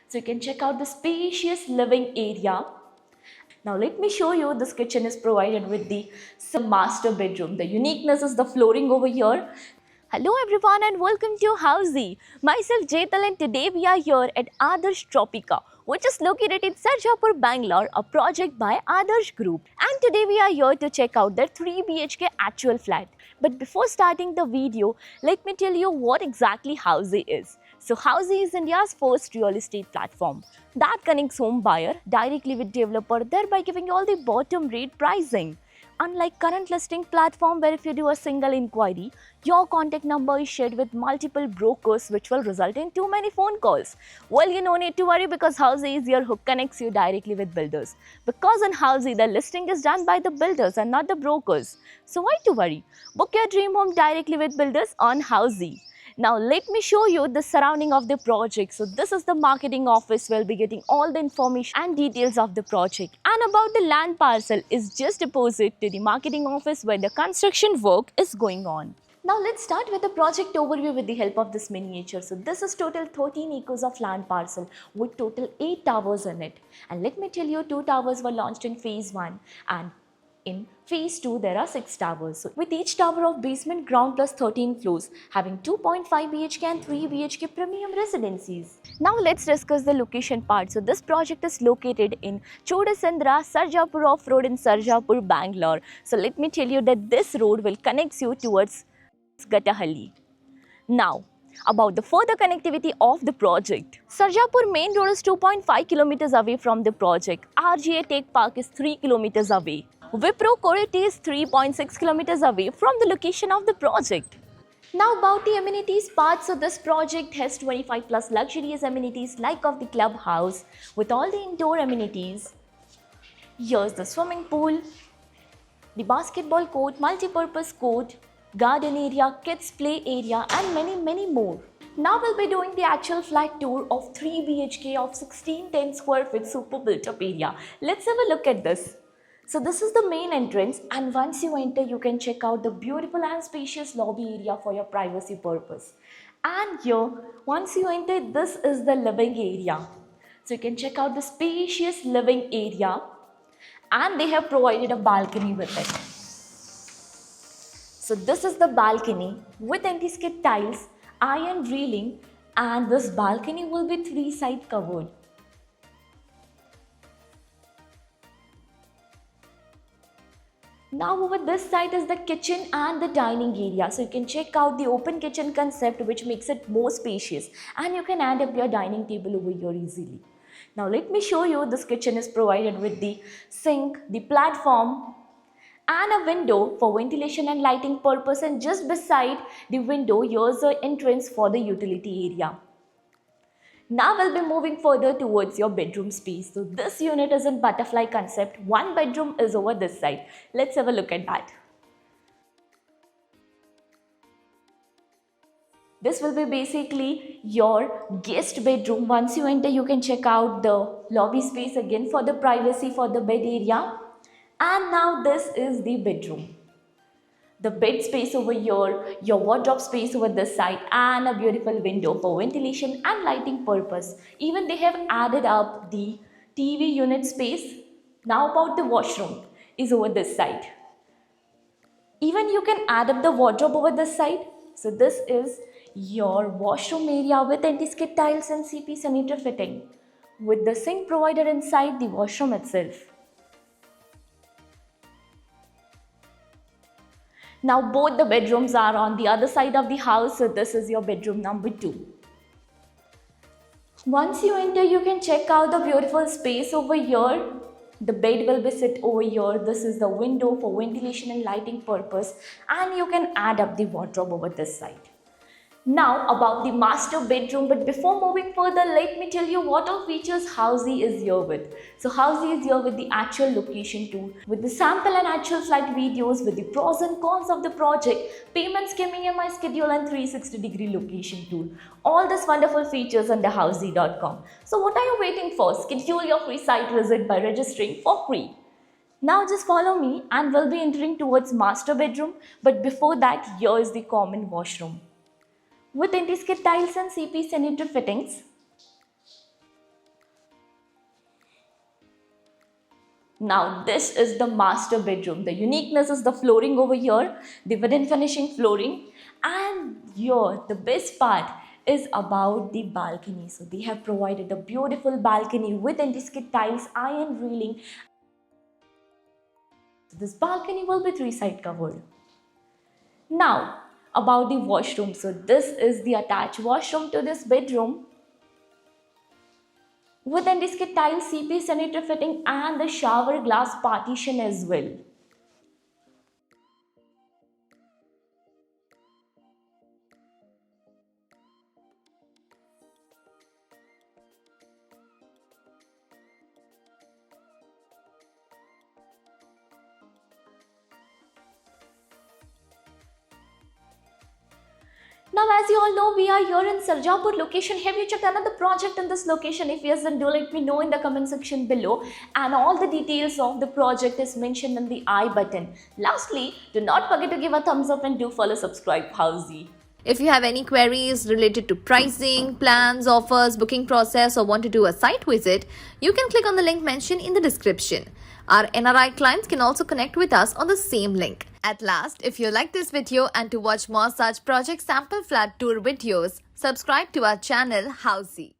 So you can check out the spacious living area. Now let me show you, this kitchen is provided with the master bedroom. The uniqueness is the flooring over here. Hello everyone and welcome to Housey. Myself Jetal and today we are here at Adarsh Tropica, which is located in Sarjapur, Bangalore, a project by Adarsh Group. And today we are here to check out their 3 BHK actual flat. But before starting the video, let me tell you what exactly Housey is. So Housey is India's first real estate platform that connects home buyer directly with developer, thereby giving you all the bottom rate pricing. Unlike current listing platform where if you do a single inquiry, your contact number is shared with multiple brokers which will result in too many phone calls. Well, you no need to worry because Housey is here who connects you directly with builders. Because in Housey, the listing is done by the builders and not the brokers. So why to worry? Book your dream home directly with builders on Housey. Now let me show you the surrounding of the project. So this is the marketing office. We'll be getting all the information and details of the project. And about the land parcel is just opposite to the marketing office where the construction work is going on. Now let's start with the project overview with the help of this miniature. So this is total 13 acres of land parcel with total 8 towers in it. And let me tell you, 2 towers were launched in phase 1 and in phase 2, there are 6 towers. So with each tower of basement, ground plus 13 floors, having 2.5 BHK and 3 BHK premium residencies. Now let's discuss the location part. So this project is located in Chodasandra, Sarjapur Off Road in Sarjapur, Bangalore. So let me tell you that this road will connect you towards Gatahalli. Now, about the further connectivity of the project. Sarjapur main road is 2.5 kilometers away from the project. RGA Tech Park is 3 kilometers away. Wipro Corridor is 3.6 kilometers away from the location of the project. Now about the amenities part, so this project has 25 plus luxurious amenities like of the clubhouse with all the indoor amenities. Here's the swimming pool, the basketball court, multi-purpose court, garden area, kids play area and many more. Now we'll be doing the actual flat tour of 3 BHK of 1610 square feet super built up area. Let's have a look at this. So this is the main entrance and once you enter you can check out the beautiful and spacious lobby area for your privacy purpose. And here once you enter, this is the living area. So you can check out the spacious living area and they have provided a balcony with it. So this is the balcony with anti-skid tiles, iron railing and this balcony will be 3 side covered. Now over this side is the kitchen and the dining area. So you can check out the open kitchen concept which makes it more spacious and you can add up your dining table over here easily. Now let me show you, this kitchen is provided with the sink, the platform and a window for ventilation and lighting purpose, and just beside the window here's the entrance for the utility area. Now we'll be moving further towards your bedroom space. So this unit is in butterfly concept. One bedroom is over this side. Let's have a look at that. This will be basically your guest bedroom. Once you enter, you can check out the lobby space again for the privacy for the bed area. And now this is the bedroom. The bed space over here, your wardrobe space over this side and a beautiful window for ventilation and lighting purpose. Even they have added up the TV unit space. Now about the washroom is over this side. Even you can add up the wardrobe over this side. So this is your washroom area with anti-skid tiles and CP sanitary fitting with the sink provided inside the washroom itself. Now both the bedrooms are on the other side of the house, so this is your bedroom number 2. Once you enter, you can check out the beautiful space over here. The bed will be set over here. This is the window for ventilation and lighting purpose and you can add up the wardrobe over this side. Now about the master bedroom, but before moving further, let me tell you what all features Housey is here with. So Housey is here with the actual location tour, with the sample and actual flight videos, with the pros and cons of the project, payment scheme, EMI schedule and 360-degree location tour. All these wonderful features under Housey.com. So what are you waiting for? Schedule your free site visit by registering for free. Now just follow me and we'll be entering towards master bedroom, but before that, here is the common washroom with anti-skid tiles and CP sanitary fittings. Now, this is the master bedroom. The uniqueness is the flooring over here, the wooden finishing flooring, and here the best part is about the balcony. So, they have provided a beautiful balcony with anti-skid tiles, iron railing. This balcony will be three-side covered. Now, about the washroom. So, this is the attached washroom to this bedroom with anti-skid tile, CP sanitary fitting, and the shower glass partition as well. Now, as you all know, we are here in Sarjapur location. Have you checked another project in this location? If yes, then do let me know in the comment section below. And all the details of the project is mentioned in the I button. Lastly, do not forget to give a thumbs up and do follow subscribe Housey. If you have any queries related to pricing, plans, offers, booking process, or want to do a site visit, you can click on the link mentioned in the description. Our NRI clients can also connect with us on the same link. At last, if you like this video and to watch more such project sample flat tour videos, subscribe to our channel Housey.